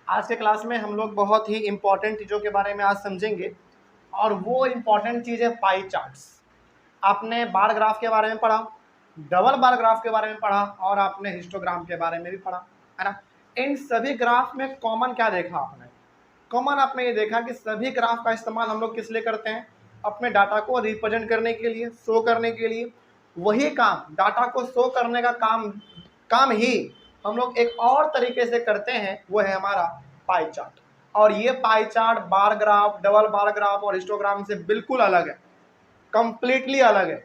आज के क्लास में हम लोग बहुत ही इम्पोर्टेंट चीज़ों के बारे में आज समझेंगे और वो इम्पोर्टेंट चीज़ है पाई चार्ट्स। आपने बार ग्राफ के बारे में पढ़ा, डबल बार ग्राफ के बारे में पढ़ा और आपने हिस्टोग्राम के बारे में भी पढ़ा, है ना। इन सभी ग्राफ में कॉमन क्या देखा आपने? कॉमन आपने ये देखा कि सभी ग्राफ का इस्तेमाल हम लोग किस लिए करते हैं? अपने डाटा को रिप्रेजेंट करने के लिए, शो करने के लिए। वही काम, डाटा को शो करने का काम ही हम लोग एक और तरीके से करते हैं, वो है हमारा पाई चार्ट। और ये pie chart bar graph, double bar graph और हिस्टोग्राम से बिल्कुल अलग है, कंप्लीटली अलग है।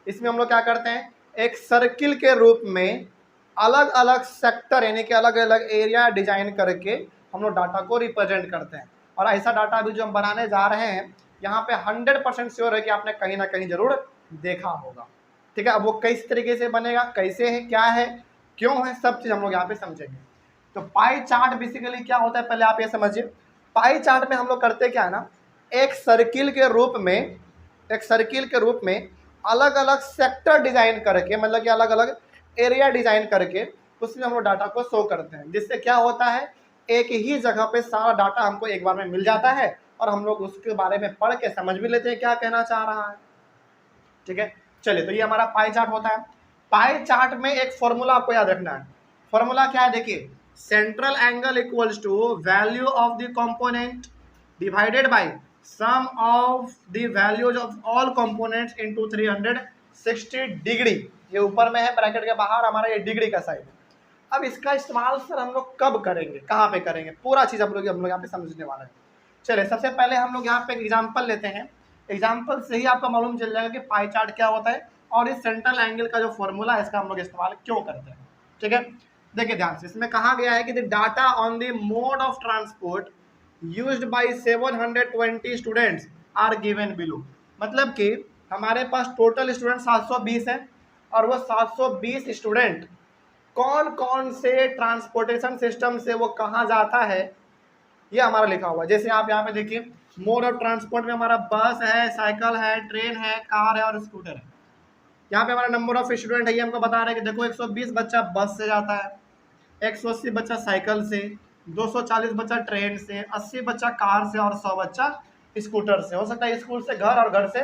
इसमें हम लोग क्या करते हैं, एक सर्किल के रूप में अलग अलग सेक्टर यानी कि अलग अलग एरिया डिजाइन करके हम लोग डाटा को रिप्रेजेंट करते हैं। और ऐसा डाटा अभी जो हम बनाने जा रहे हैं, यहाँ पे 100% श्योर है कि आपने कहीं ना कहीं जरूर देखा होगा। ठीक है, अब वो किस तरीके से बनेगा, कैसे है, क्या है, क्यों है, सब चीज़ हम लोग यहाँ पे समझेंगे। तो पाई चार्ट बेसिकली क्या होता है, पहले आप ये समझिए। पाई चार्ट में हम लोग करते क्या है ना, एक सर्किल के रूप में अलग अलग सेक्टर डिजाइन करके, मतलब कि अलग अलग एरिया डिजाइन करके उसमें हम लोग डाटा को शो करते हैं। जिससे क्या होता है, एक ही जगह पे सारा डाटा हमको एक बार में मिल जाता है और हम लोग उसके बारे में पढ़ के समझ भी लेते हैं क्या कहना चाह रहा है। ठीक है, चलिए, तो ये हमारा पाई चार्ट होता है। पाई चार्ट में एक फॉर्मूला आपको याद रखना है। फॉर्मूला क्या है, देखिए, central angle equals to value of the component divided by sum of the values of all components into 360 degree. ये ऊपर में है, ब्रैकेट के बाहर हमारा ये डिग्री का साइड है। अब इसका इस्तेमाल सर हम लोग कब करेंगे, कहाँ पे करेंगे, पूरा चीज़ हम लोग यहाँ पे समझने वाले हैं। चलिए, सबसे पहले हम लोग यहाँ पे एक एग्जाम्पल लेते हैं। एग्जाम्पल से ही आपको मालूम चल जाएगा कि पाई चार्ट क्या होता है और इस सेंट्रल एंगल का जो फॉर्मूला है इसका हम लोग इस्तेमाल क्यों करते हैं। ठीक है, देखिए ध्यान से, इसमें कहा गया है कि the data on the mode of transport used by 720 students are given below. मतलब कि हमारे पास टोटल स्टूडेंट 720 हैं और वो 720 स्टूडेंट कौन कौन से ट्रांसपोर्टेशन सिस्टम से वो कहाँ जाता है, ये हमारा लिखा हुआ है। जैसे आप यहाँ पे देखिए, मोड ऑफ ट्रांसपोर्ट में हमारा बस है, साइकिल है, ट्रेन है, कार है और स्कूटर है। यहाँ पे हमारा नंबर ऑफ स्टूडेंट है, ये हमको बता रहे हैं कि देखो 120 बच्चा बस से जाता है, 180 बच्चा साइकिल से, 240 बच्चा ट्रेन से, 80 बच्चा कार से और 100 बच्चा स्कूटर से। हो सकता है स्कूल से घर और घर से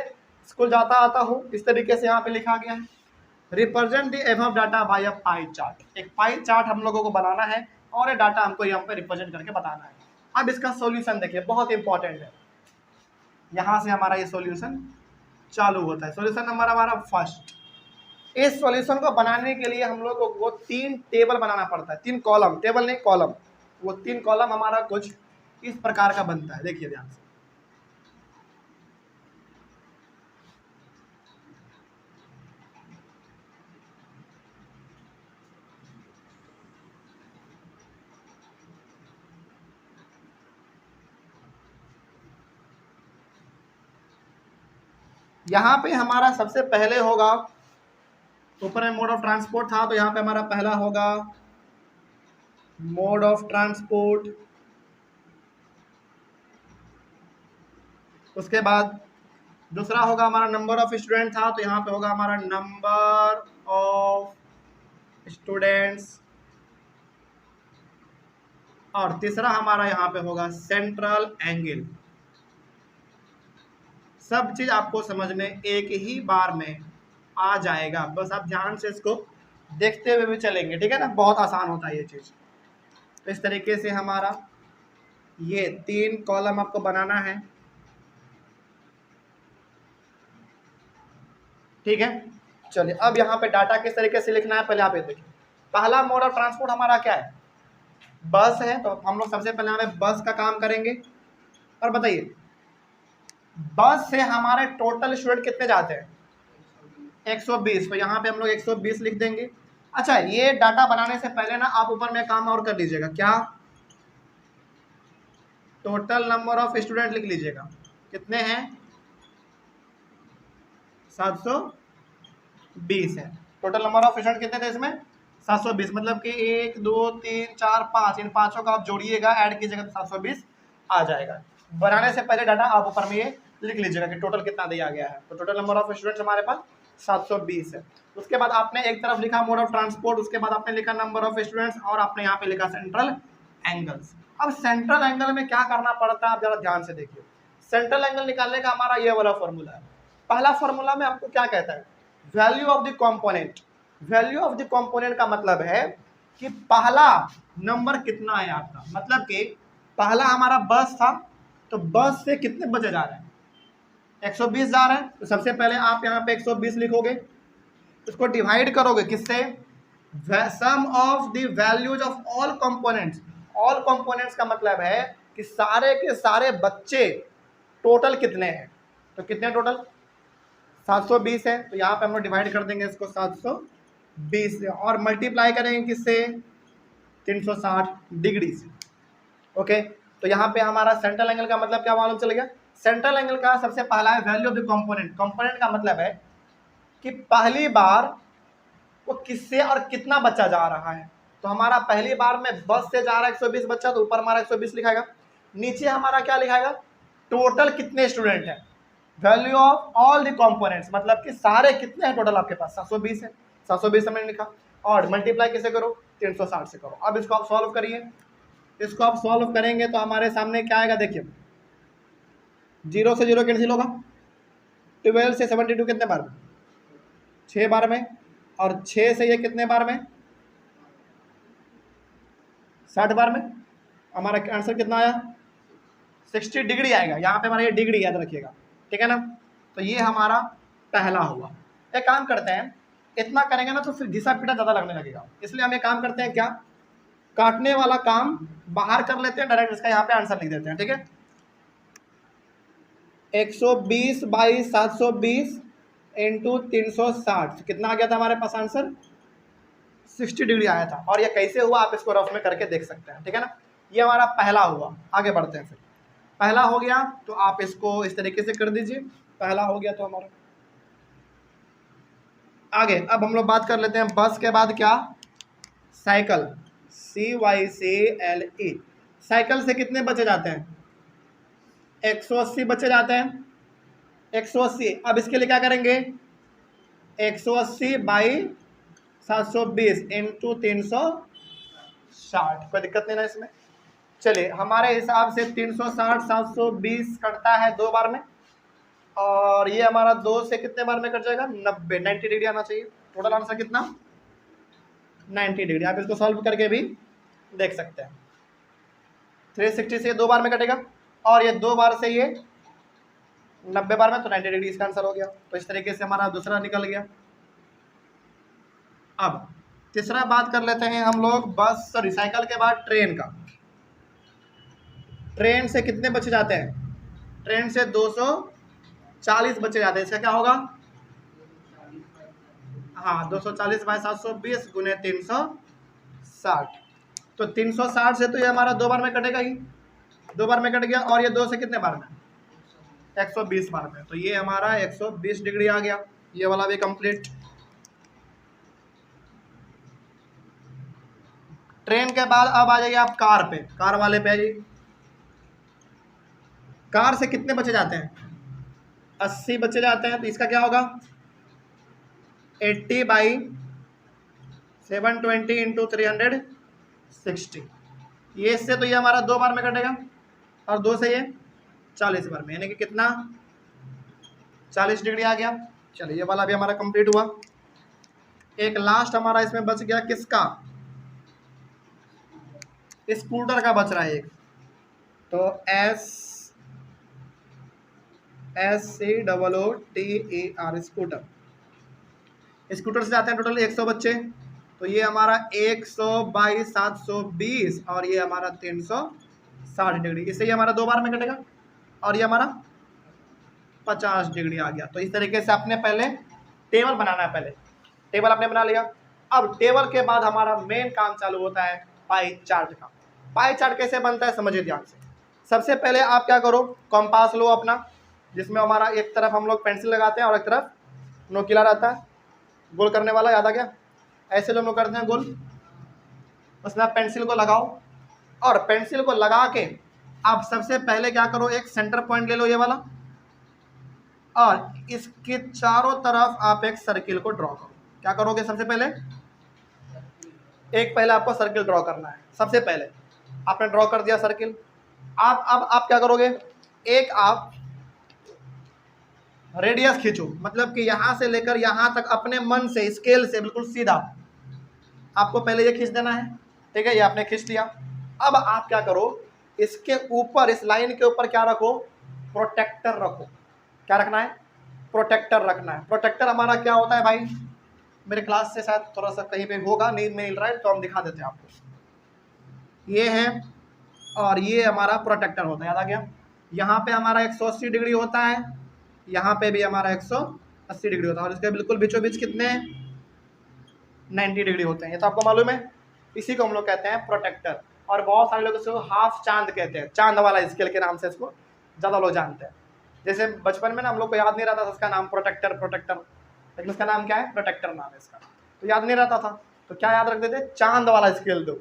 स्कूल जाता आता हो। इस तरीके से यहाँ पे लिखा गया है। Represent the above data by a pie chart. एक पाई चार्ट हम लोगों को बनाना है और ये डाटा हमको यहाँ पे रिप्रेजेंट करके बताना है। अब इसका सॉल्यूशन देखिए, बहुत इंपॉर्टेंट है। यहाँ से हमारा ये सॉल्यूशन चालू होता है। सॉल्यूशन नंबर हमारा फर्स्ट। इस सॉल्यूशन को बनाने के लिए हम लोग को 3 टेबल बनाना पड़ता है, 3 कॉलम, टेबल नहीं कॉलम। वो 3 कॉलम हमारा कुछ इस प्रकार का बनता है, देखिए ध्यान से। यहाँ पे हमारा सबसे पहले होगा, ऊपर में मोड ऑफ ट्रांसपोर्ट था तो यहाँ पे हमारा पहला होगा मोड ऑफ ट्रांसपोर्ट। उसके बाद दूसरा होगा हमारा नंबर ऑफ स्टूडेंट था तो यहाँ पे होगा हमारा नंबर ऑफ स्टूडेंट्स। और तीसरा हमारा यहाँ पे होगा सेंट्रल एंगल। सब चीज आपको समझ में एक ही बार में आ जाएगा, बस आप ध्यान से इसको देखते हुए भी चलेंगे। ठीक है ना, बहुत आसान होता है ये चीज। तो इस तरीके से हमारा ये 3 कॉलम आपको बनाना है। ठीक है, चलिए, अब यहाँ पे डाटा किस तरीके से लिखना है पहले आप ये देखिए। पहला मोड ऑफ ट्रांसपोर्ट हमारा क्या है, बस है। तो हम लोग सबसे पहले हमें बस का काम करेंगे। और बताइए, बस से हमारे टोटल स्टूडेंट कितने जाते हैं, 120। तो यहाँ पे हम लोग 120 लिख देंगे। अच्छा, ये डाटा बनाने से पहले ना आप ऊपर में काम और कर लीजिएगा, क्या, टोटल नंबर ऑफ स्टूडेंट लिख लीजिएगा। कितने हैं, 720 है। टोटल नंबर ऑफ स्टूडेंट कितने थे इसमें, 720। मतलब कि 1 2 3 4 5, इन पांचों का आप जोड़िएगा, ऐड कीजिएगा तो 720 आ जाएगा। बनाने से पहले डाटा आप ऊपर में ये लिख लीजिएगा कि टोटल कितना दिया गया है। तो टोटल नंबर ऑफ स्टूडेंट्स हमारे पास 720 है। उसके बाद आपने एक तरफ लिखा मोड ऑफ ट्रांसपोर्ट, उसके बाद आपने लिखा नंबर ऑफ स्टूडेंट्स और आपने यहाँ पे लिखा सेंट्रल एंगल्स। अब सेंट्रल एंगल में क्या करना पड़ता है आप जरा ध्यान से देखिए। सेंट्रल एंगल निकालने का हमारा ये वाला फॉर्मूला है। पहला फॉर्मूला में आपको क्या कहता है, value of the component. Value of the component का मतलब है कि पहला नंबर कितना है आपका, मतलब कि पहला हमारा बस था तो बस से कितने बचे जा रहे हैं, 120 जा रहे हैं। तो सबसे पहले आप यहाँ पे 120 लिखोगे, इसको डिवाइड करोगे किससे, sum of the values of all components. All components का मतलब है कि सारे के सारे बच्चे टोटल कितने हैं, तो कितने टोटल 720 है। तो यहाँ पे हम लोग डिवाइड कर देंगे इसको 720 से और मल्टीप्लाई करेंगे किससे, 360 डिग्री से। ओके, तो यहाँ पे हमारा सेंट्रल एंगल का मतलब क्या मालूम चल गया। सेंट्रल एंगल का सबसे पहला है value of the component. Component का मतलब है कि पहली बार वो किससे और कितना बच्चा जा रहा है। तो हमारा पहली बार में बस से जा रहा है 120 बच्चा, तो ऊपर हमारा 120 लिखाएगा, नीचे हमारा क्या लिखाएगा, टोटल कितने स्टूडेंट हैं। Value of all the components मतलब कि सारे कितने हैं टोटल आपके पास, 720 है, 720 हमने लिखा और मल्टीप्लाई किसे करो, 360 से करो। अब इसको आप सॉल्व करिए, इसको आप सॉल्व करेंगे तो हमारे सामने क्या आएगा, देखिए 0 से 0 कैंसिल होगा, 12 से 72 कितने बार में, 6 बार में, और 6 से ये कितने बार में, 60 बार में। हमारा आंसर कितना आया, 60 डिग्री आएगा। यहाँ पे हमारा ये डिग्री याद रखिएगा, ठीक है ना। तो ये हमारा पहला हुआ। एक काम करते हैं, इतना करेंगे ना तो फिर घिसा पीटा ज़्यादा लगने लगेगा, इसलिए हम एक काम करते हैं, क्या काटने वाला काम बाहर कर लेते हैं, डायरेक्ट इसका यहाँ पे आंसर लिख देते हैं, ठीक है। 120 बाई 720 इंटू 360 कितना आ गया था हमारे पास आंसर, 60 डिग्री आया था। और ये कैसे हुआ आप इसको रफ में करके देख सकते हैं, ठीक है ना। ये हमारा पहला हुआ। आगे बढ़ते हैं, फिर पहला हो गया तो आप इसको इस तरीके से कर दीजिए, पहला हो गया तो हमारा आगे। अब हम लोग बात कर लेते हैं बस के बाद क्या, साइकिल, CYCLE। साइकिल से कितने बचे जाते हैं, 180 बचे जाते हैं, 180। अब इसके लिए क्या करेंगे, 180 बाई 720 इंटू 360। कोई दिक्कत नहीं ना इसमें। चलिए हमारे हिसाब से 360 720 कटता है 2 बार में, और ये हमारा 2 से कितने बार में कट जाएगा, 90 डिग्री आना चाहिए। टोटल आंसर कितना, 90 डिग्री। आप इसको सॉल्व करके भी देख सकते हैं। 360 से 2 बार में कटेगा और ये 2 बार से ये 90 बार में, तो 90 डिग्री इसका आंसर हो गया। तो इस तरीके से हमारा दूसरा निकल गया। अब तीसरा बात कर लेते हैं हम लोग बस साइकिल के बाद ट्रेन का। ट्रेन से कितने बचे जाते हैं, ट्रेन से 240 बचे जाते हैं। इसका क्या होगा, हाँ 240 बाई 720 गुने 360। तो 360 से तो ये हमारा 2 बार में कटेगा ही, 2 बार में कट गया, और ये 2 से कितने बार में, 120 बार में। तो ये हमारा 120 डिग्री आ गया। ये वाला भी कंप्लीट। ट्रेन के बाद अब आ जाइए आप कार पे, कार वाले पे आइए। कार से कितने बचे जाते हैं, 80 बचे जाते हैं। तो इसका क्या होगा, 80 बाई 720 इंटू 360। ये इससे तो ये हमारा 2 बार में कटेगा, और 2 से ये 40 बार में, यानी कि कितना, 40 डिग्री आ गया। चलिए ये वाला भी हमारा कंप्लीट हुआ। एक लास्ट हमारा इसमें बच गया किसका, स्कूटर का बच रहा है एक। तो SCOOTER स्कूटर। स्कूटर से जाते हैं टोटल 100 बच्चे। तो ये हमारा 100 बाई 720 और ये हमारा 360 डिग्री। इससे ये हमारा 2 बार में कटेगा, और ये हमारा 50 डिग्री आ गया। तो इस तरीके से आपने पहले टेबल बनाना है। पहले टेबल आपने बना लिया। अब टेबल के बाद हमारा मेन काम चालू होता है पाई चार्ट का। पाई चार्ट कैसे बनता है समझिए ध्यान से। सबसे पहले आप क्या करो, कंपास लो अपना, जिसमें हमारा एक तरफ हम लोग पेंसिल लगाते हैं और एक तरफ नोकीला रहता है, गोल करने वाला, याद आ गया। ऐसे जो हम लोग करते हैं गोल, उसमें आप पेंसिल को लगाओ, और पेंसिल को लगा के आप सबसे पहले क्या करो, एक सेंटर पॉइंट ले लो ये वाला, और इसके चारों तरफ आप एक सर्किल को ड्रॉ करो। क्या करोगे, सबसे पहले एक पहले आपको सर्किल ड्रॉ करना है सबसे पहले। आपने ड्रॉ कर दिया सर्किल। अब आप क्या करोगे, एक आप रेडियस खींचो, मतलब कि यहां से लेकर यहां तक अपने मन से स्केल से बिल्कुल सीधा आपको पहले ये खींच देना है, ठीक है, ये आपने खींच लिया। अब आप क्या करो, इसके ऊपर, इस लाइन के ऊपर क्या रखो, प्रोटेक्टर रखो। क्या रखना है, प्रोटेक्टर रखना है। प्रोटेक्टर हमारा क्या होता है भाई, मेरे क्लास से शायद थोड़ा सा कहीं पे होगा, नहीं मिल रहा है तो हम दिखा देते हैं आपको। ये है और ये हमारा प्रोटेक्टर होता है, याद आ गया। यहाँ पे हमारा 180 डिग्री होता है, यहाँ पे भी हमारा 180 डिग्री होता है, और इसके बिल्कुल बीचों बीच कितने 90 डिग्री होते हैं, ये तो आपको मालूम है। इसी को हम लोग कहते हैं प्रोटेक्टर। और बहुत सारे लोग इसको हाफ चांद कहते हैं, चांद वाला स्केल के नाम से इसको ज़्यादा लोग जानते हैं। जैसे बचपन में ना हम लोग को याद नहीं रहता था इसका नाम प्रोटेक्टर, लेकिन इसका नाम क्या है, प्रोटेक्टर नाम है इसका, तो याद नहीं रहता था, तो क्या याद रखते थे, चांद वाला स्केल दो,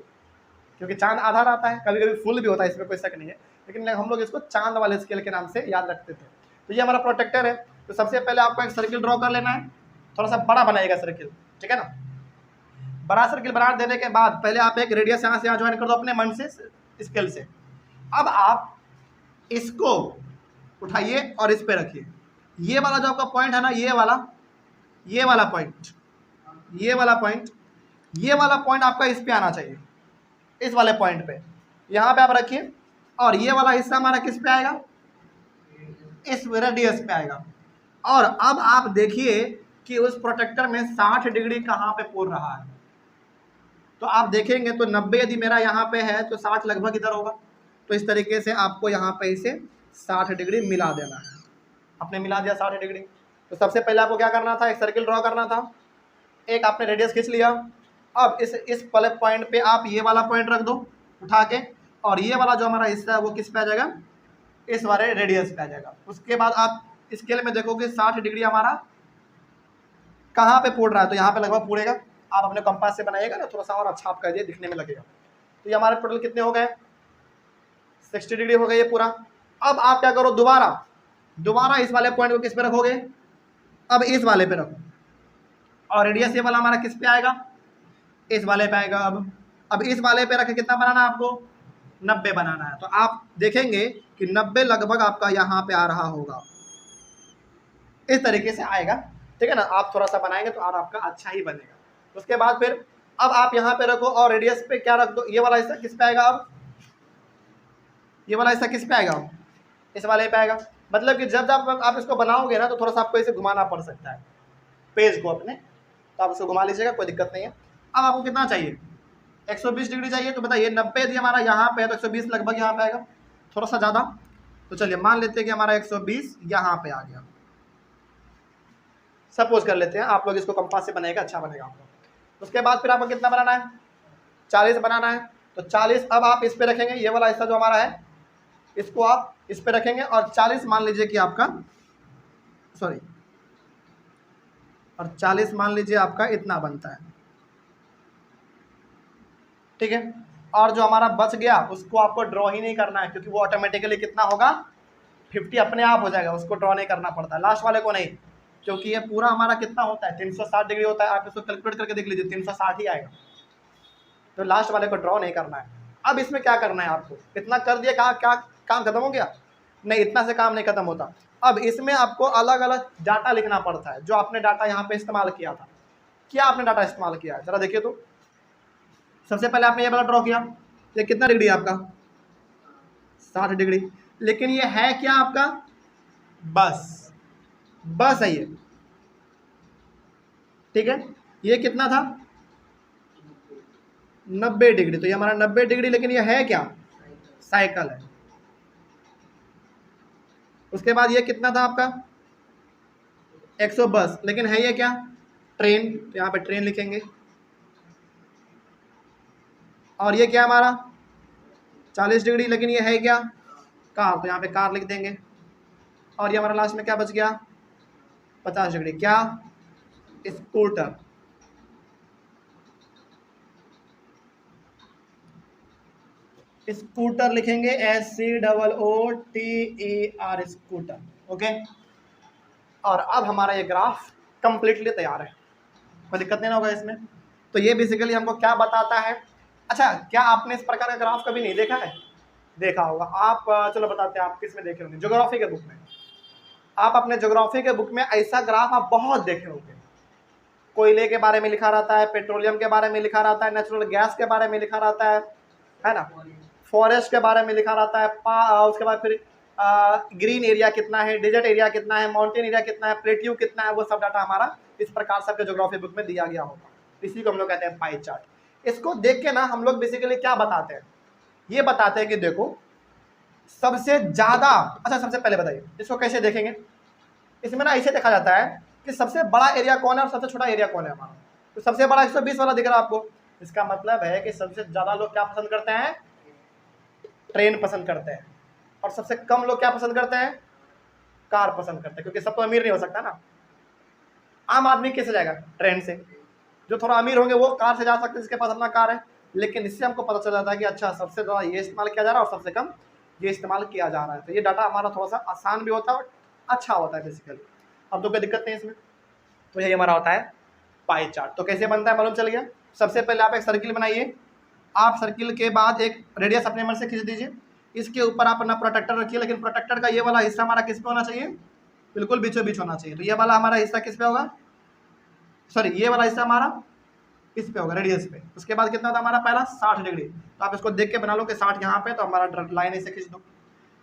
क्योंकि चांद आधा रहता है, कभी कभी फुल भी होता है, इसमें कोई शक नहीं है, लेकिन हम लोग इसको चांद वाले स्केल के नाम से याद रखते थे। तो ये हमारा प्रोटेक्टर है। तो सबसे पहले आपको एक सर्किल ड्रॉ कर लेना है, थोड़ा सा बड़ा बनाएगा सर्किल, ठीक है ना। बड़ा सर्किल बना देने के बाद पहले आप एक रेडियस यहाँ से यहाँ ज्वाइन कर दो अपने मन से, स्केल से। अब आप इसको उठाइए और इस पे रखिए। ये वाला जो आपका पॉइंट है ना, ये वाला पॉइंट, ये वाला पॉइंट आपका इस पे आना चाहिए, इस वाले पॉइंट पे यहाँ पे आप रखिए। और ये वाला हिस्सा हमारा किस पे आएगा, इस रेडियस पे आएगा। और अब आप देखिए कि उस प्रोटेक्टर में 60 डिग्री कहाँ पे पूर रहा है, तो आप देखेंगे तो 90 यदि मेरा यहाँ पे है तो 60 लगभग इधर होगा। तो इस तरीके से आपको यहाँ पे इसे 60 डिग्री मिला देना है। आपने मिला दिया 60 डिग्री। तो सबसे पहले आपको क्या करना था, एक सर्किल ड्रॉ करना था, एक आपने रेडियस खींच लिया। अब इस वाले पॉइंट पे आप ये वाला पॉइंट रख दो उठा के, और ये वाला जो हमारा हिस्सा है वो किस पे आ जाएगा, इस वाले रेडियस पे आ जाएगा। उसके बाद आप स्केल में देखोगे 60 डिग्री हमारा कहाँ पे पूड़ रहा है, तो यहाँ पे लगभग पूड़ेगा। आप अपने कंपास से बनाइएगा ना, थोड़ा सा और अच्छा आप कर दिए, दिखने में लगेगा। तो ये हमारे टोटल कितने हो गए, 60 डिग्री हो गए ये पूरा। अब आप क्या करो, दोबारा इस वाले पॉइंट को किस पे रखोगे, अब इस वाले पे रखो, और रेडियस ये वाला हमारा किस पे आएगा, इस वाले पे आएगा। अब इस वाले पे रख के कितना बनाना है आपको, 90 बनाना है। तो आप देखेंगे कि 90 लगभग आपका यहाँ पे आ रहा होगा, इस तरीके से आएगा, ठीक है ना। आप थोड़ा सा बनाएंगे तो और आपका अच्छा ही बनेगा। उसके बाद फिर अब आप यहाँ पे रखो और रेडियस पे क्या रख दो, ये वाला हिस्सा किस पे आएगा, अब ये वाला हिस्सा किस पे आएगा, इस वाले पे आएगा। मतलब कि जब आप इसको बनाओगे ना तो थोड़ा सा आपको इसे घुमाना पड़ सकता है पेज को अपने, तो आप इसको घुमा लीजिएगा, कोई दिक्कत नहीं है। अब आपको कितना चाहिए, 120 डिग्री चाहिए। तो बताइए 90 यदि हमारा यहाँ पे है तो 120 लगभग यहाँ पे आएगा, थोड़ा सा ज़्यादा। तो चलिए मान लेते हैं कि हमारा 120 यहाँ पे आ गया, सपोज कर लेते हैं। आप लोग इसको कंपास से बनाएगा, अच्छा बनेगा आप लोग। उसके बाद फिर आपको कितना बनाना है, 40 बनाना है। तो 40 अब आप इस पे रखेंगे, ये वाला हिस्सा जो हमारा है इसको आप इस पे रखेंगे, और 40 मान लीजिए कि आपका और 40 मान लीजिए आपका इतना बनता है, ठीक है। और जो हमारा बच गया उसको आपको ड्रॉ ही नहीं करना है, क्योंकि वो ऑटोमेटिकली कितना होगा, 50 अपने आप हो जाएगा, उसको ड्रॉ नहीं करना पड़ता है, लास्ट वाले को नहीं, क्योंकि ये पूरा हमारा कितना होता है, 360 डिग्री होता है। आप इसको कैलकुलेट करके देख लीजिए, 360 ही आएगा। तो लास्ट वाले को ड्रॉ नहीं करना है। अब इसमें क्या करना है आपको, इतना कर दिया, कहा क्या काम खत्म हो गया, नहीं, इतना से काम नहीं खत्म होता। अब इसमें आपको अलग अलग डाटा लिखना पड़ता है, जो आपने डाटा यहाँ पे इस्तेमाल किया था। क्या आपने डाटा इस्तेमाल किया है, जरा देखिए। तो सबसे पहले आपने ये वाला ड्रॉ किया, ये कितना डिग्री है आपका, 60 डिग्री। लेकिन ये है क्या आपका, बस है ये, ठीक है। ये कितना था, 90 डिग्री। तो ये हमारा 90 डिग्री, लेकिन ये है क्या, साइकिल है। उसके बाद ये कितना था आपका, 110, लेकिन है ये क्या, ट्रेन। तो यहाँ पे ट्रेन लिखेंगे। और ये क्या हमारा 40 डिग्री, लेकिन ये है क्या, कार। तो यहाँ पे कार लिख देंगे। और ये हमारा लास्ट में क्या बच गया, 50 डिग्री, क्या, स्कूटर। स्कूटर लिखेंगे, SCOOTER, स्कूटर, ओके। और अब हमारा ये ग्राफ कंप्लीटली तैयार है, कोई दिक्कत नहीं होगा इसमें। तो ये बेसिकली हमको क्या बताता है अच्छा, क्या आपने इस प्रकार का ग्राफ कभी नहीं देखा है? देखा होगा आप। चलो बताते हैं आप किस में देखे होंगे, ज्योग्राफी के बुक में। आप अपने ज्योग्राफी के बुक में ऐसा ग्राफ आप बहुत देखे होंगे। कोयले के बारे में लिखा रहता है, पेट्रोलियम के बारे में लिखा रहता है, नेचुरल गैस के बारे में लिखा रहता है ना, फॉरेस्ट के बारे में लिखा रहता है, उसके बाद फिर ग्रीन एरिया कितना है, डेजर्ट एरिया कितना है, माउंटेन एरिया कितना है, प्लेट्यू कितना है, वो सब डाटा हमारा इस प्रकार सबके ज्योग्राफी बुक में दिया गया होगा। इसी को हम लोग कहते हैं पाई चार्ट। इसको देख के ना हम लोग बेसिकली क्या बताते हैं, ये बताते हैं कि देखो सबसे ज्यादा, अच्छा सबसे पहले बताइए इसको कैसे देखेंगे। इसमें ना ऐसे देखा जाता है कि सबसे बड़ा एरिया कौन है और सबसे छोटा एरिया कौन है हमारा। तो सबसे बड़ा 120 वाला दिख रहा है आपको, इसका मतलब है कि सबसे ज्यादा लोग क्या पसंद करते हैं, ट्रेन पसंद करते हैं। और सबसे कम लोग क्या पसंद करते हैं, कार पसंद करते हैं, क्योंकि सब तो अमीर नहीं हो सकता ना। आम आदमी कैसे जाएगा, ट्रेन से। जो थोड़ा अमीर होंगे वो कार से जा सकते हैं, जिसके पास अपना कार है। लेकिन इससे हमको पता चल जाता है कि अच्छा सबसे ज़्यादा ये इस्तेमाल किया जा रहा है और सबसे कम ये इस्तेमाल किया जा रहा है। तो ये डाटा हमारा थोड़ा सा आसान भी होता है और अच्छा होता है बेसिकली। अब तो कोई दिक्कत नहीं है इसमें। तो यही हमारा होता है पाई चार्ट। तो कैसे बनता है मालूम चल गया। सबसे पहले आप एक सर्किल बनाइए। आप सर्किल के बाद एक रेडियस अपने मन से खींच दीजिए। इसके ऊपर आप अपना प्रोटेक्टर रखिए, लेकिन प्रोटेक्टर का ये वाला हिस्सा हमारा किस पे होना चाहिए, बिल्कुल बीचों बीच होना चाहिए। तो ये वाला हमारा हिस्सा किस पे होगा, सॉरी ये वाला हिस्सा हमारा इस पे होगा, रेडियस पे। उसके बाद कितना था हमारा पहला 60 डिग्री। तो आप इसको देख के बना लो कि 60 यहाँ पे, तो हमारा लाइन ऐसे खींच दो।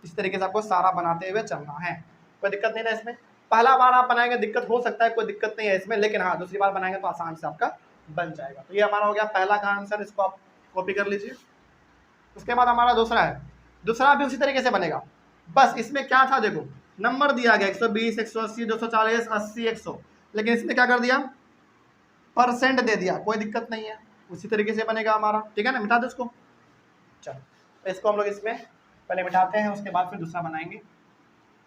इस तरीके से आपको सारा बनाते हुए चलना है, कोई दिक्कत नहीं ना इसमें। पहला बार आप बनाएंगे दिक्कत हो सकता है, कोई दिक्कत नहीं है इसमें, लेकिन हाँ दूसरी बार बनाएंगे तो आसान से आपका बन जाएगा। तो ये हमारा हो गया पहला का आंसर, इसको आप कॉपी कर लीजिए। उसके बाद हमारा दूसरा है, दूसरा भी उसी तरीके से बनेगा। बस इसमें क्या था देखो, नंबर दिया गया 120, 180, 240, 80, 100, लेकिन इसमें क्या कर दिया, परसेंट दे दिया। कोई दिक्कत नहीं है, उसी तरीके से बनेगा हमारा, ठीक है ना। मिटा दो इसको, चलो तो इसको हम लोग इसमें पहले मिटाते हैं, उसके बाद फिर दूसरा बनाएंगे।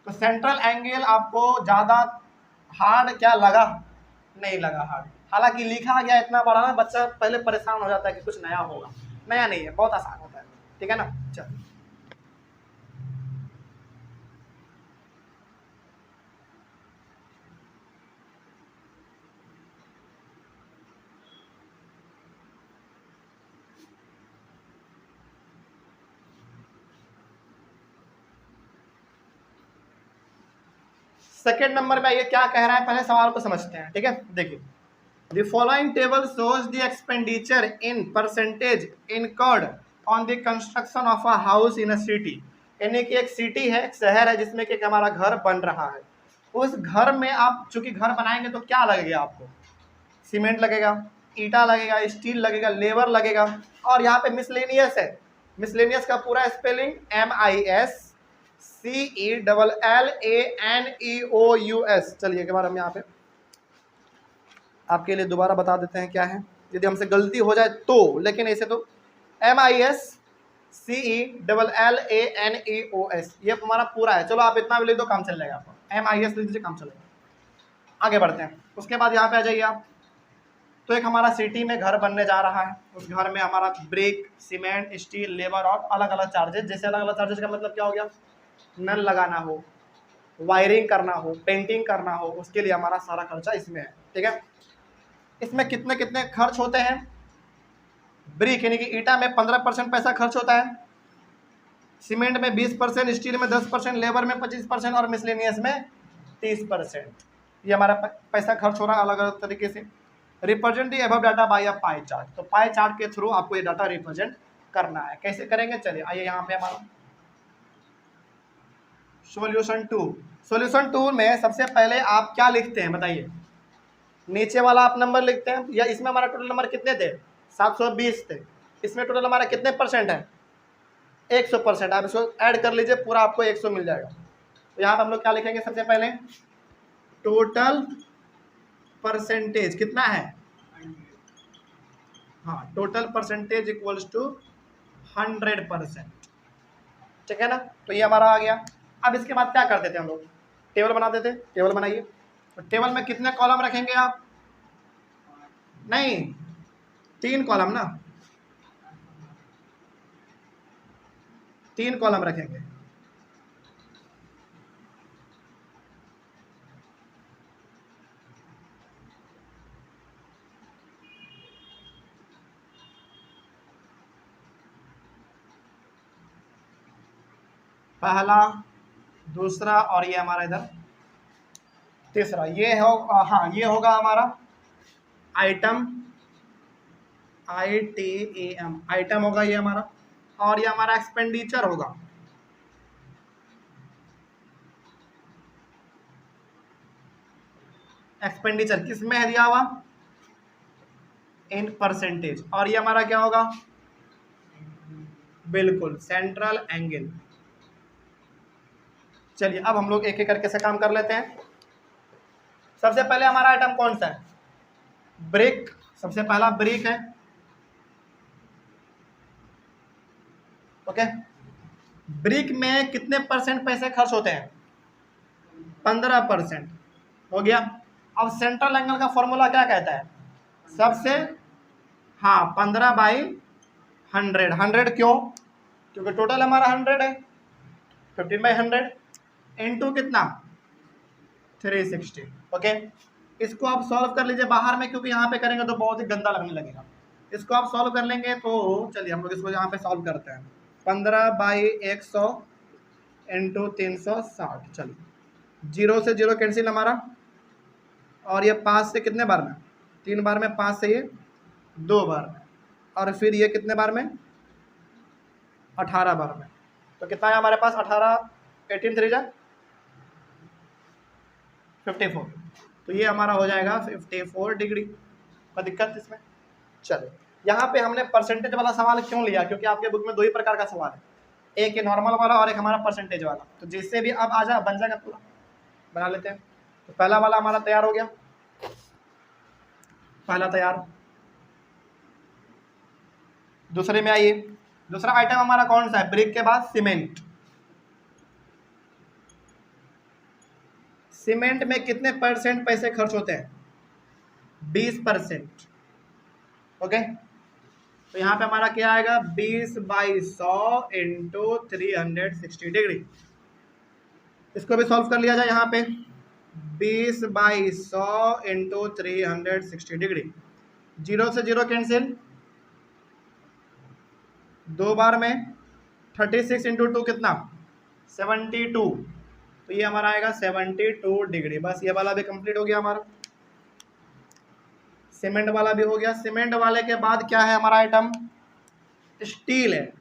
तो सेंट्रल एंगल आपको ज़्यादा हार्ड क्या लगा, नहीं लगा हार्ड। हालांकि लिखा गया इतना बड़ा ना, बच्चा पहले परेशान हो जाता है कि कुछ नया होगा। नया नहीं है, बहुत आसान होता है, ठीक है ना। चलो सेकेंड नंबर में ये क्या कह रहा है, पहले सवाल को समझते हैं, ठीक है। देखिए, The following table shows the expenditure in percentage incurred on the construction of a house in a city। यानी कि एक सिटी है, एक शहर है जिसमें कि हमारा घर बन रहा है। उस घर में आप चूंकि घर बनाएंगे तो क्या लगेगा आपको, सीमेंट लगेगा, ईटा लगेगा, स्टील लगेगा, लेबर लगेगा। और यहाँ पे मिसलेनियस है। मिसलेनियस का पूरा स्पेलिंग MISCELLANEOUS। चलिए एक बार हम यहाँ पे आपके लिए दोबारा बता देते हैं क्या है, यदि हमसे गलती हो जाए तो। लेकिन ऐसे तो MISCELLANEOS ये हमारा पूरा है। चलो आप इतना भी लिख दो, काम चल जाएगा आपको। MIS लिख दीजिए, काम चलेगा। आगे बढ़ते हैं, उसके बाद यहाँ पे आ जाइए आप। तो एक हमारा सिटी में घर बनने जा रहा है। उस घर में हमारा ब्रिक, सीमेंट, स्टील, लेबर और अलग अलग चार्जेस। जैसे अलग अलग चार्जेस का मतलब क्या हो गया, नल लगाना हो, वायरिंग करना हो, पेंटिंग करना हो, उसके लिए हमारा सारा खर्चा इसमें है, ठीक है। इसमें कितने कितने खर्च होते हैं, ब्रिक यानी कि ईटा में 15% पैसा खर्च होता है, सीमेंट में 20%, स्टील में 10%, लेबर में 25% और मिसलेनियस में 30%। ये हमारा पैसा खर्च हो रहा है अलग अलग तरीके से। Represent the above data by a pie chart. तो पाई चार्ट के थ्रू आपको ये डाटा रिप्रेजेंट करना है। कैसे करेंगे, चलिए आइए यहाँ पे हमारा सॉल्यूशन 2। सॉल्यूशन 2 में सबसे पहले आप क्या लिखते हैं बताइए, नीचे वाला आप नंबर लिखते हैं। या इसमें हमारा टोटल नंबर कितने थे, 720 थे। इसमें टोटल हमारा कितने परसेंट है, 100%। आप इसको ऐड कर लीजिए, पूरा आपको 100 मिल जाएगा। तो यहाँ पर हम लोग क्या लिखेंगे, सबसे पहले टोटल परसेंटेज कितना है, हाँ टोटल परसेंटेज इक्वल्स टू 100%, ठीक है ना। तो ये हमारा आ गया। अब इसके बाद क्या करते थे हम लोग, टेबल बनाते थे। टेबल बनाइए। तो टेबल में कितने कॉलम रखेंगे आप, नहीं 3 कॉलम ना, 3 कॉलम रखेंगे। पहला, दूसरा और ये हमारा इधर तीसरा। ये हो, हाँ ये होगा हमारा आइटम, ITAM आइटम होगा ये हमारा, और ये हमारा एक्सपेंडिचर होगा। एक्सपेंडिचर किस में है दिया हुआ, इन परसेंटेज, और ये हमारा क्या होगा, बिल्कुल सेंट्रल एंगल। चलिए अब हम लोग एक एक करके से काम कर लेते हैं। सबसे पहले हमारा आइटम कौन सा है, ब्रिक। सबसे पहला ब्रिक है, ओके। ब्रिक में कितने परसेंट पैसे खर्च होते हैं, 15% हो गया। अब सेंट्रल एंगल का फॉर्मूला क्या कहता है, सबसे, हाँ 15/100। 100 क्यों, क्योंकि टोटल हमारा 100 है, 15/100 इंटू कितना, 360, ओके। इसको आप सॉल्व कर लीजिए बाहर में, क्योंकि यहाँ पे करेंगे तो बहुत ही गंदा लगने लगेगा। इसको आप सॉल्व कर लेंगे तो चलिए हम लोग इसको यहाँ पे सॉल्व करते हैं। 15/100 इंटू 360, चलिए 0 से 0 कैंसिल हमारा, और ये 5 से कितने बार में, 3 बार में, 5 से ये 2 बार में, और फिर ये कितने बार में, 18 बार में। तो कितना है हमारे पास, 18, 18 3 जा 54। तो ये हमारा हो जाएगा 54 डिग्री। कोई दिक्कत इसमें, चलो। यहाँ पे हमने परसेंटेज वाला सवाल क्यों लिया, क्योंकि आपके बुक में 2 ही प्रकार का सवाल है, एक ये नॉर्मल वाला और एक हमारा परसेंटेज वाला। तो जिससे भी अब आ जा बन जाएगा पूरा, बना लेते हैं। तो पहला वाला हमारा तैयार हो गया, पहला तैयार। दूसरे में आइए, दूसरा आइटम हमारा कौन सा है, ब्रिक के बाद सीमेंट। सीमेंट में कितने परसेंट पैसे खर्च होते हैं, 20%, ओके। तो यहाँ पे हमारा क्या आएगा, 20/100 इंटू 360 डिग्री। इसको भी सॉल्व कर लिया जाए यहाँ पे, 20/100 इंटू 360 डिग्री। 0 से 0 कैंसिल, 2 बार में, 36 इंटू 2 कितना, 72। तो ये हमारा आएगा 72 डिग्री। बस ये वाला भी कंप्लीट हो गया हमारा, सीमेंट वाला भी हो गया। सीमेंट वाले के बाद क्या है हमारा आइटम, स्टील है।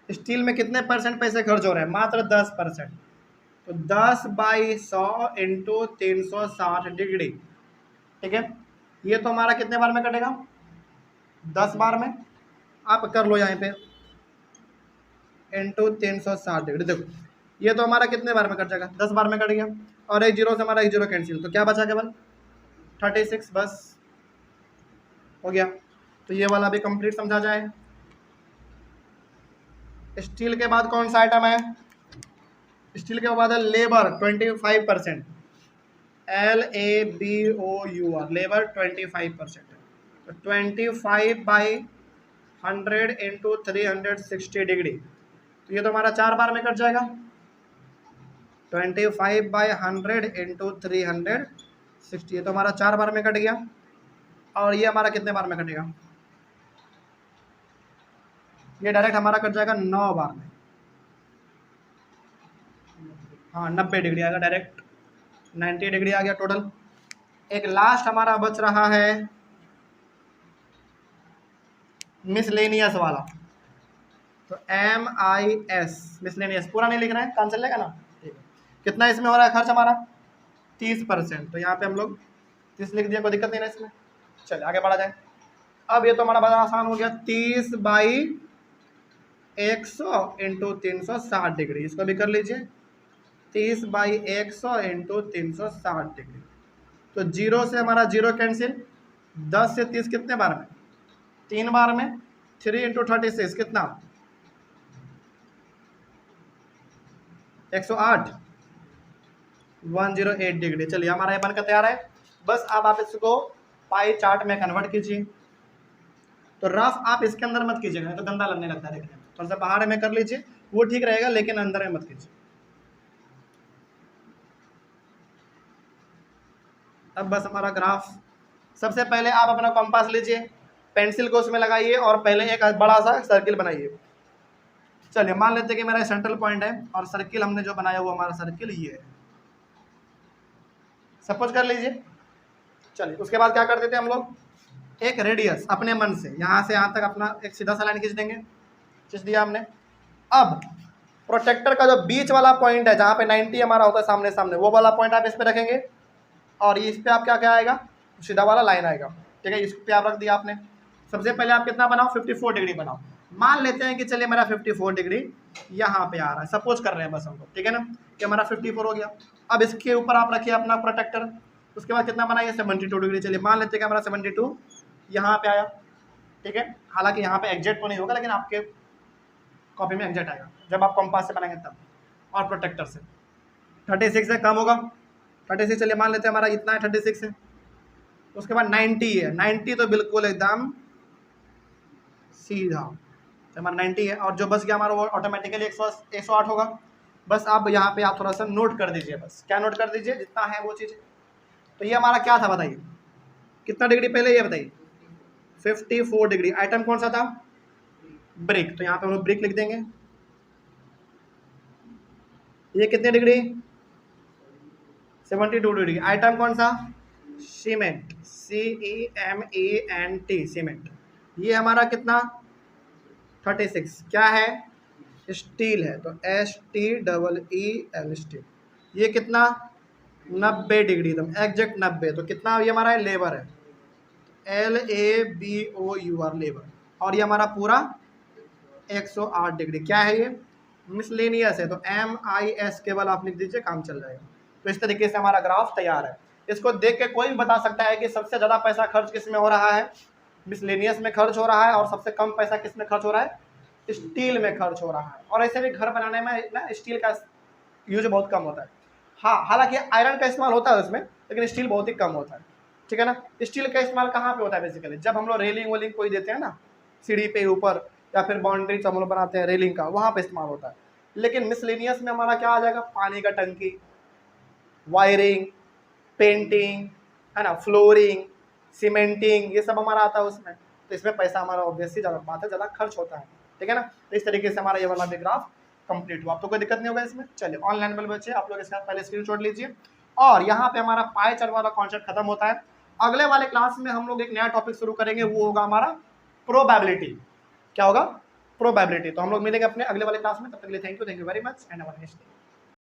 स्टील में कितने परसेंट पैसे खर्च हो रहे हैं, मात्र 10%। तो 10/100 इंटू 360 डिग्री, ठीक है। ये तो हमारा कितने बार में कटेगा, 10 बार में। आप कर लो यहाँ पे इंटू 360 डिग्री। देखो ये तो हमारा कितने बार में कट जाएगा, 10 बार में कट गया, और एक जीरो से हमारा एक जीरो कैंसिल, तो क्या बचा केवल 36, बस हो गया। तो ये वाला भी कंप्लीट समझा जाए। स्टील के बाद कौन सा आइटम है, स्टील के बाद है लेबर 25%, LABOUR, लेबर 25% है। तो 25/100 इंटू 360 डिग्री, तो ये तो हमारा 4 बार में कट जाएगा। 25/100 इंटू 360, ये तो हमारा 4 बार में कट गया। और ये हमारा कितने बार में कटेगा, ये डायरेक्ट हमारा कट जाएगा 9 बार में। हाँ 90 डिग्री आएगा डायरेक्ट, 90 डिग्री आ गया टोटल। एक लास्ट हमारा बच रहा है मिसलेनियस वाला। तो MIS मिसलेनियस, पूरा नहीं लिख रहे हैं, काम चल लेगा ना, ठीक है। कितना इसमें हो रहा है खर्च हमारा, 30%। तो यहाँ पे हम लोग 30 लिख दिया, कोई दिक्कत नहीं है इसमें। चलिए आगे बढ़ा जाए। अब ये तो हमारा बड़ा आसान हो गया, 30/100 इंटू 360 डिग्री। इसको भी कर लीजिए, 30/100 इंटू 360 डिग्री। तो 0 से हमारा 0 कैंसिल, 10 से 30 कितने बार में, 3 बार में, 3 इंटू 36 कितना, 108, 108 डिग्री। चलिए हमारा ये बनकर तैयार है। बस अब आप इसको पाई चार्ट में कन्वर्ट कीजिए। तो रफ आप इसके अंदर मत कीजिएगा, तो गंदा लगने लगता है देखने में। थोड़ा सा बाहर में कर लीजिए, वो ठीक रहेगा, लेकिन अंदर में मत कीजिए। अब बस हमारा ग्राफ, सबसे पहले आप अपना कंपास लीजिए, पेंसिल को उसमें लगाइए और पहले एक बड़ा सा सर्किल बनाइए। चलिए मान लेते हैं कि मेरा सेंट्रल पॉइंट है और सर्किल हमने जो बनाया हुआ हमारा सर्किल ये है, सपोज कर लीजिए। चलिए उसके बाद क्या कर देते हैं हम लोग, एक रेडियस अपने मन से यहाँ से यहाँ तक अपना एक सीधा सा लाइन खींच देंगे, खींच दिया हमने। अब प्रोटेक्टर का जो बीच वाला पॉइंट है जहाँ पे 90 हमारा होता है सामने सामने, वो वाला पॉइंट आप इस पे रखेंगे और इस पे आप क्या क्या आएगा, सीधा वाला लाइन आएगा, ठीक है। इस पे आप रख दिया आपने। सबसे पहले आप कितना बनाओ, 54 डिग्री बनाओ। मान लेते हैं कि चलिए मेरा 54 डिग्री यहाँ पे आ रहा है, सपोज कर रहे हैं बस हम लोग, ठीक है ना, कि हमारा 54 हो गया। अब इसके ऊपर आप रखिए अपना प्रोटेक्टर। उसके बाद कितना बनाइए, 72 डिग्री। चलिए मान लेते हैं कि हमारा 72 यहाँ पे आया, ठीक है। हालांकि यहाँ पे एग्जैक्ट तो नहीं होगा, लेकिन आपके कॉपी में एग्जैक्ट आएगा जब आप कंपास से बनाएंगे तब, और प्रोटेक्टर से 36 से कम होगा, 36। चलिए मान लेते हैं हमारा इतना है 36 है। उसके बाद 90 है, 90 तो बिल्कुल एकदम सीधा, तो हमारा 90 है। और जो बच गया हमारा वो ऑटोमेटिकली 108 होगा। बस आप यहाँ पे आप थोड़ा सा नोट कर दीजिए, बस क्या नोट कर दीजिए, जितना है वो चीज़। तो ये हमारा क्या था बताइए, कितना डिग्री पहले ये बताइए, 54 डिग्री। आइटम कौन सा था, ब्रिक, तो यहाँ पे हम लोग ब्रिक लिख देंगे। ये कितने डिग्री, 72 डिग्री। आइटम कौन सा, सीमेंट, CEMENT, सीमेंट। ये हमारा कितना, 36। क्या है, स्टील है, तो STEEL, स्टील। ये कितना, 90 डिग्री, एकदम एग्जैक्ट 90। तो कितना ये हमारा लेबर है, LABOUR, लेबर। और ये हमारा पूरा 108 डिग्री। क्या है ये, मिसलेनियस है, तो MIS केवल आप लिख दीजिए, काम चल जाएगा। तो इस तरीके से हमारा ग्राफ तैयार है। इसको देख के कोई भी बता सकता है कि सबसे ज़्यादा पैसा खर्च किस में हो रहा है, मिसलेनियस में खर्च हो रहा है, और सबसे कम पैसा किस में खर्च हो रहा है, स्टील में खर्च हो रहा है। और ऐसे भी घर बनाने में ना स्टील का यूज बहुत कम होता है। हाँ, हालांकि आयरन का इस्तेमाल होता है उसमें, लेकिन स्टील बहुत ही कम होता है, ठीक है ना। स्टील का इस्तेमाल कहाँ पे होता है, बेसिकली जब हम लोग रेलिंग वेलिंग कोई देते हैं ना, सीढ़ी पे ऊपर, या फिर बाउंड्री हम लोग बनाते हैं रेलिंग का, वहाँ पे इस्तेमाल होता है। लेकिन मिसलेनियस में हमारा क्या आ जाएगा, पानी का टंकी, वायरिंग, पेंटिंग, है ना, फ्लोरिंग, सीमेंटिंग, ये सब हमारा आता है उसमें। तो इसमें पैसा हमारा ऑब्वियसली ज़्यादा बात है, ज़्यादा खर्च होता है, ठीक है ना। तो इस तरीके से हमारा ये वाला भी ग्राफ कंप्लीट हुआ। आपको कोई दिक्कत नहीं होगा इसमें। चलिए ऑनलाइन लेवल बच्चे आप लोग इसका पहले स्क्रीनशॉट लीजिए। और यहाँ पे हमारा पाई चार्ट वाला कॉन्सेप्ट खत्म होता है। अगले वाले क्लास में हम लोग एक नया टॉपिक शुरू करेंगे, वो होगा हमारा प्रोबेबिलिटी। क्या होगा, प्रोबेबिलिटी। तो हम लोग मिलेंगे अपने अगले वाले क्लास में, तब तक के लिए thank you very much and have a nice day.